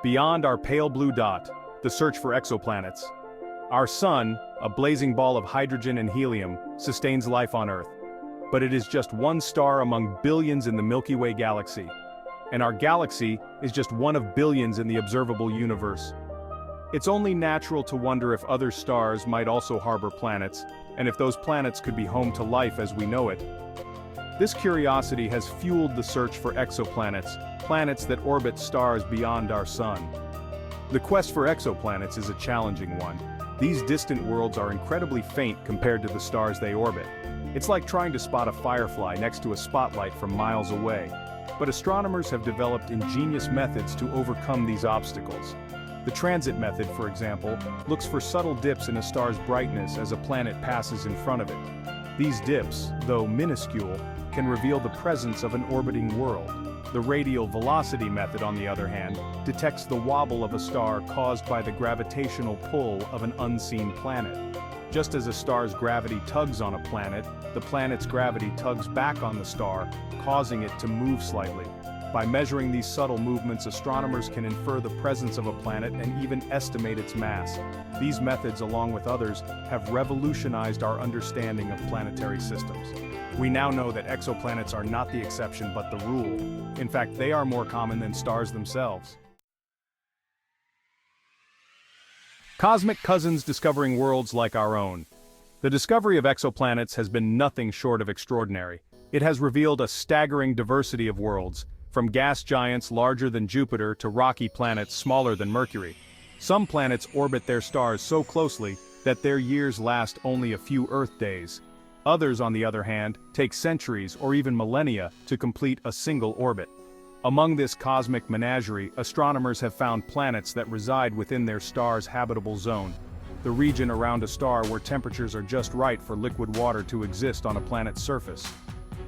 Beyond our pale blue dot, the search for exoplanets. Our Sun, a blazing ball of hydrogen and helium, sustains life on Earth. But it is just one star among billions in the Milky Way galaxy. And our galaxy is just one of billions in the observable universe. It's only natural to wonder if other stars might also harbor planets, and if those planets could be home to life as we know it. This curiosity has fueled the search for exoplanets, planets that orbit stars beyond our Sun. The quest for exoplanets is a challenging one. These distant worlds are incredibly faint compared to the stars they orbit. It's like trying to spot a firefly next to a spotlight from miles away. But astronomers have developed ingenious methods to overcome these obstacles. The transit method, for example, looks for subtle dips in a star's brightness as a planet passes in front of it. These dips, though minuscule, can reveal the presence of an orbiting world. The radial velocity method, on the other hand, detects the wobble of a star caused by the gravitational pull of an unseen planet. Just as a star's gravity tugs on a planet, the planet's gravity tugs back on the star, causing it to move slightly. By measuring these subtle movements, astronomers can infer the presence of a planet and even estimate its mass. These methods, along with others, have revolutionized our understanding of planetary systems. We now know that exoplanets are not the exception but the rule. In fact, they are more common than stars themselves. Cosmic cousins discovering worlds like our own. The discovery of exoplanets has been nothing short of extraordinary. It has revealed a staggering diversity of worlds, from gas giants larger than Jupiter to rocky planets smaller than Mercury. Some planets orbit their stars so closely that their years last only a few Earth days. Others, on the other hand, take centuries or even millennia to complete a single orbit. Among this cosmic menagerie, astronomers have found planets that reside within their star's habitable zone, the region around a star where temperatures are just right for liquid water to exist on a planet's surface.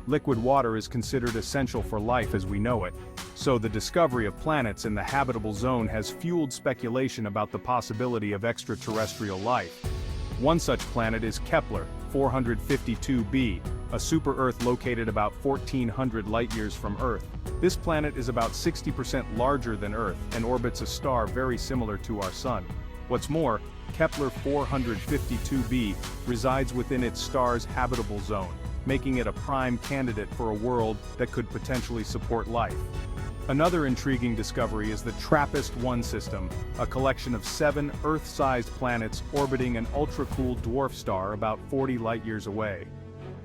Liquid water is considered essential for life as we know it, so the discovery of planets in the habitable zone has fueled speculation about the possibility of extraterrestrial life. One such planet is Kepler 452b, a super-Earth located about 1,400 light-years from Earth. This planet is about 60% larger than Earth and orbits a star very similar to our Sun. What's more, Kepler 452b resides within its star's habitable zone, making it a prime candidate for a world that could potentially support life. Another intriguing discovery is the TRAPPIST-1 system, a collection of 7 Earth-sized planets orbiting an ultra-cool dwarf star about 40 light-years away.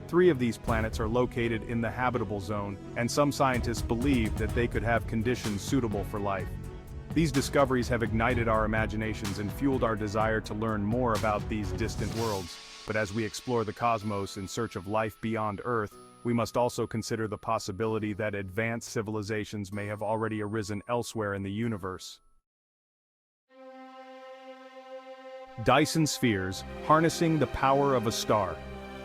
3 of these planets are located in the habitable zone, and some scientists believe that they could have conditions suitable for life. These discoveries have ignited our imaginations and fueled our desire to learn more about these distant worlds. But as we explore the cosmos in search of life beyond Earth, we must also consider the possibility that advanced civilizations may have already arisen elsewhere in the universe. Dyson Spheres, harnessing the power of a star.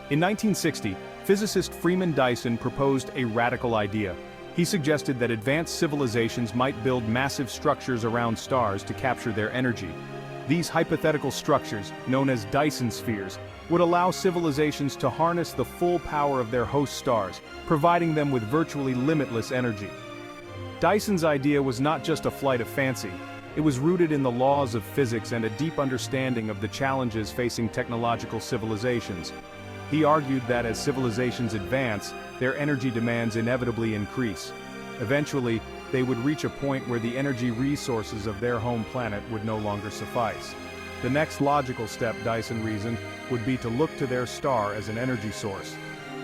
In 1960, physicist Freeman Dyson proposed a radical idea. He suggested that advanced civilizations might build massive structures around stars to capture their energy. These hypothetical structures, known as Dyson Spheres, would allow civilizations to harness the full power of their host stars, providing them with virtually limitless energy. Dyson's idea was not just a flight of fancy, it was rooted in the laws of physics and a deep understanding of the challenges facing technological civilizations. He argued that as civilizations advance, their energy demands inevitably increase. Eventually, they would reach a point where the energy resources of their home planet would no longer suffice. The next logical step, Dyson reasoned, would be to look to their star as an energy source.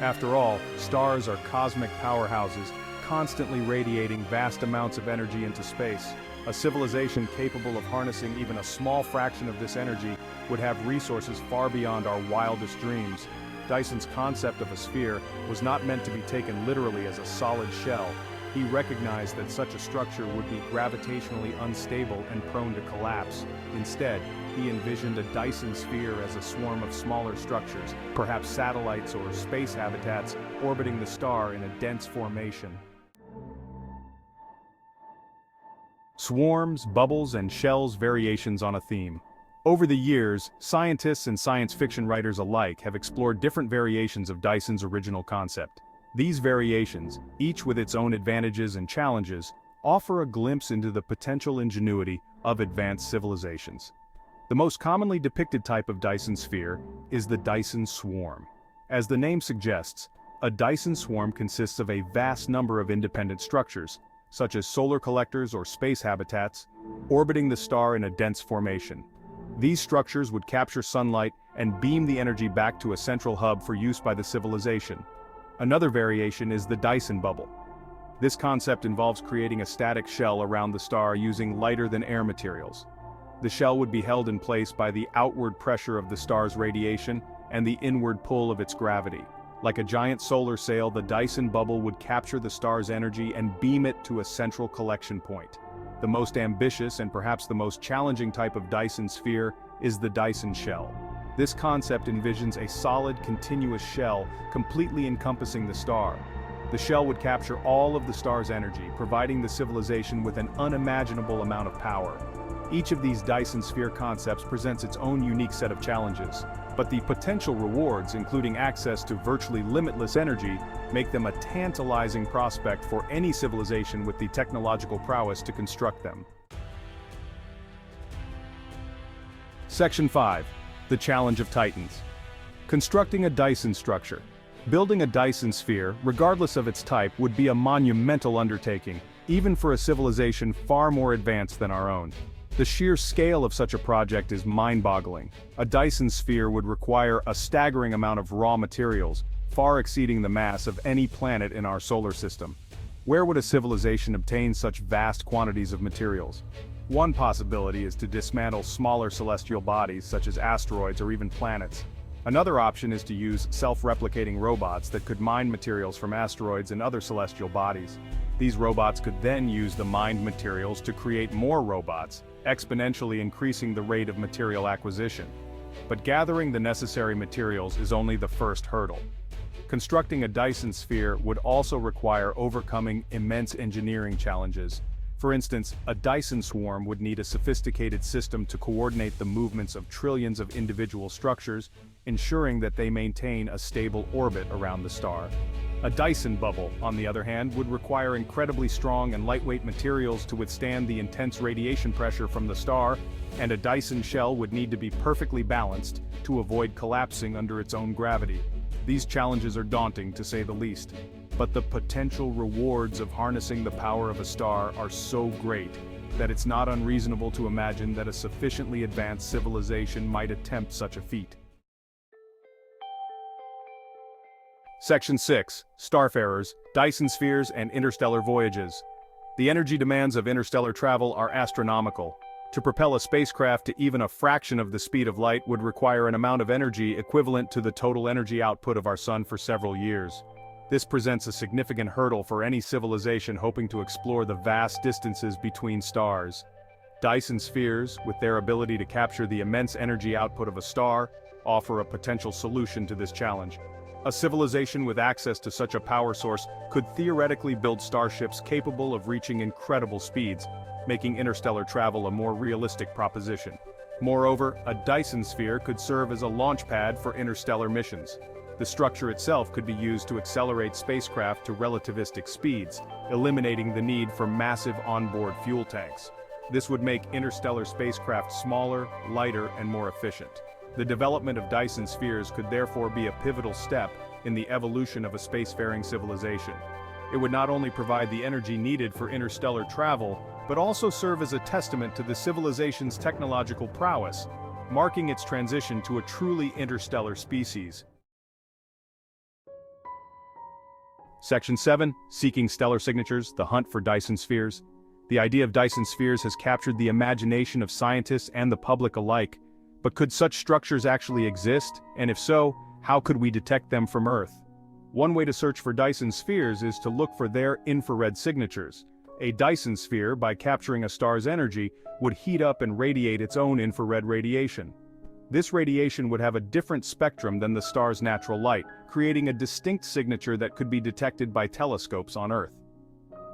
After all, stars are cosmic powerhouses, constantly radiating vast amounts of energy into space. A civilization capable of harnessing even a small fraction of this energy would have resources far beyond our wildest dreams. Dyson's concept of a sphere was not meant to be taken literally as a solid shell. He recognized that such a structure would be gravitationally unstable and prone to collapse. Instead, he envisioned a Dyson sphere as a swarm of smaller structures, perhaps satellites or space habitats, orbiting the star in a dense formation. Swarms, bubbles, and shells variations on a theme. Over the years, scientists and science fiction writers alike have explored different variations of Dyson's original concept. These variations, each with its own advantages and challenges, offer a glimpse into the potential ingenuity of advanced civilizations. The most commonly depicted type of Dyson sphere is the Dyson swarm. As the name suggests, a Dyson swarm consists of a vast number of independent structures, such as solar collectors or space habitats, orbiting the star in a dense formation. These structures would capture sunlight and beam the energy back to a central hub for use by the civilization. Another variation is the Dyson bubble. This concept involves creating a static shell around the star using lighter-than-air materials. The shell would be held in place by the outward pressure of the star's radiation and the inward pull of its gravity. Like a giant solar sail, the Dyson bubble would capture the star's energy and beam it to a central collection point. The most ambitious and perhaps the most challenging type of Dyson sphere is the Dyson shell. This concept envisions a solid, continuous shell completely encompassing the star. The shell would capture all of the star's energy, providing the civilization with an unimaginable amount of power. Each of these Dyson sphere concepts presents its own unique set of challenges, but the potential rewards, including access to virtually limitless energy, make them a tantalizing prospect for any civilization with the technological prowess to construct them. Section 5. The Challenge of Titans. Constructing a Dyson structure. Building a Dyson sphere, regardless of its type, would be a monumental undertaking, even for a civilization far more advanced than our own. The sheer scale of such a project is mind-boggling. A Dyson sphere would require a staggering amount of raw materials, far exceeding the mass of any planet in our solar system. Where would a civilization obtain such vast quantities of materials? One possibility is to dismantle smaller celestial bodies such as asteroids or even planets. Another option is to use self-replicating robots that could mine materials from asteroids and other celestial bodies. These robots could then use the mined materials to create more robots, exponentially increasing the rate of material acquisition. But gathering the necessary materials is only the first hurdle. Constructing a Dyson sphere would also require overcoming immense engineering challenges. For instance, a Dyson swarm would need a sophisticated system to coordinate the movements of trillions of individual structures, ensuring that they maintain a stable orbit around the star. A Dyson bubble, on the other hand, would require incredibly strong and lightweight materials to withstand the intense radiation pressure from the star, and a Dyson shell would need to be perfectly balanced to avoid collapsing under its own gravity. These challenges are daunting, to say the least. But the potential rewards of harnessing the power of a star are so great that it's not unreasonable to imagine that a sufficiently advanced civilization might attempt such a feat. Section 6. Starfarers, Dyson Spheres and Interstellar Voyages. The energy demands of interstellar travel are astronomical. To propel a spacecraft to even a fraction of the speed of light would require an amount of energy equivalent to the total energy output of our Sun for several years. This presents a significant hurdle for any civilization hoping to explore the vast distances between stars. Dyson spheres, with their ability to capture the immense energy output of a star, offer a potential solution to this challenge. A civilization with access to such a power source could theoretically build starships capable of reaching incredible speeds, making interstellar travel a more realistic proposition. Moreover, a Dyson sphere could serve as a launch pad for interstellar missions. The structure itself could be used to accelerate spacecraft to relativistic speeds, eliminating the need for massive onboard fuel tanks. This would make interstellar spacecraft smaller, lighter, and more efficient. The development of Dyson spheres could therefore be a pivotal step in the evolution of a spacefaring civilization. It would not only provide the energy needed for interstellar travel, but also serve as a testament to the civilization's technological prowess, marking its transition to a truly interstellar species. Section 7. Seeking stellar signatures, the hunt for Dyson spheres. The idea of Dyson spheres has captured the imagination of scientists and the public alike. But could such structures actually exist, and if so, how could we detect them from Earth? One way to search for Dyson spheres is to look for their infrared signatures. A Dyson sphere, by capturing a star's energy, would heat up and radiate its own infrared radiation. This radiation would have a different spectrum than the star's natural light, creating a distinct signature that could be detected by telescopes on Earth.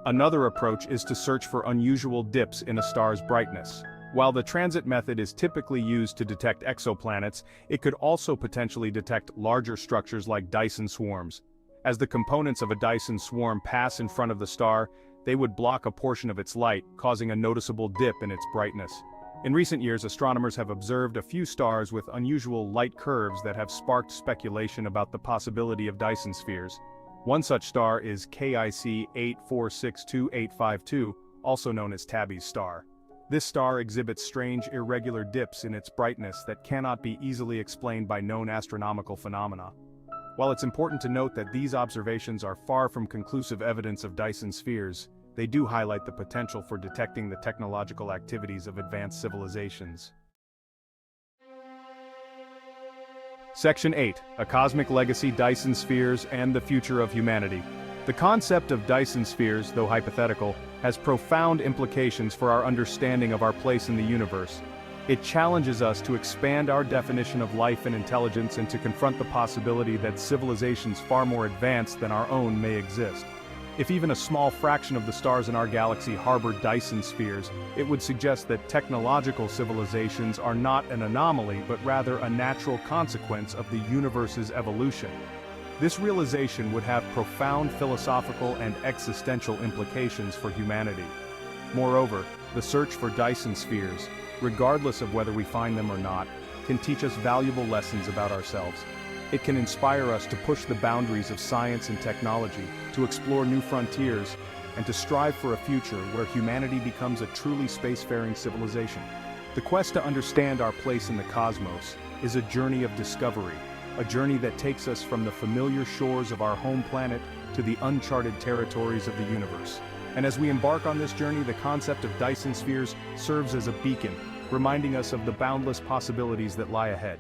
Another approach is to search for unusual dips in a star's brightness. While the transit method is typically used to detect exoplanets, it could also potentially detect larger structures like Dyson swarms. As the components of a Dyson swarm pass in front of the star, they would block a portion of its light, causing a noticeable dip in its brightness. In recent years, astronomers have observed a few stars with unusual light curves that have sparked speculation about the possibility of Dyson spheres. One such star is KIC 8462852, also known as Tabby's star. This star exhibits strange irregular dips in its brightness that cannot be easily explained by known astronomical phenomena. While it's important to note that these observations are far from conclusive evidence of Dyson spheres, they do highlight the potential for detecting the technological activities of advanced civilizations. Section 8. A Cosmic Legacy, Dyson Spheres, and the Future of Humanity. The concept of Dyson spheres, though hypothetical, has profound implications for our understanding of our place in the universe. It challenges us to expand our definition of life and intelligence and to confront the possibility that civilizations far more advanced than our own may exist. If even a small fraction of the stars in our galaxy harbor Dyson spheres, it would suggest that technological civilizations are not an anomaly but rather a natural consequence of the universe's evolution. This realization would have profound philosophical and existential implications for humanity. Moreover, the search for Dyson spheres, regardless of whether we find them or not, can teach us valuable lessons about ourselves. It can inspire us to push the boundaries of science and technology, to explore new frontiers, and to strive for a future where humanity becomes a truly spacefaring civilization. The quest to understand our place in the cosmos is a journey of discovery, a journey that takes us from the familiar shores of our home planet to the uncharted territories of the universe. And as we embark on this journey, the concept of Dyson spheres serves as a beacon, reminding us of the boundless possibilities that lie ahead.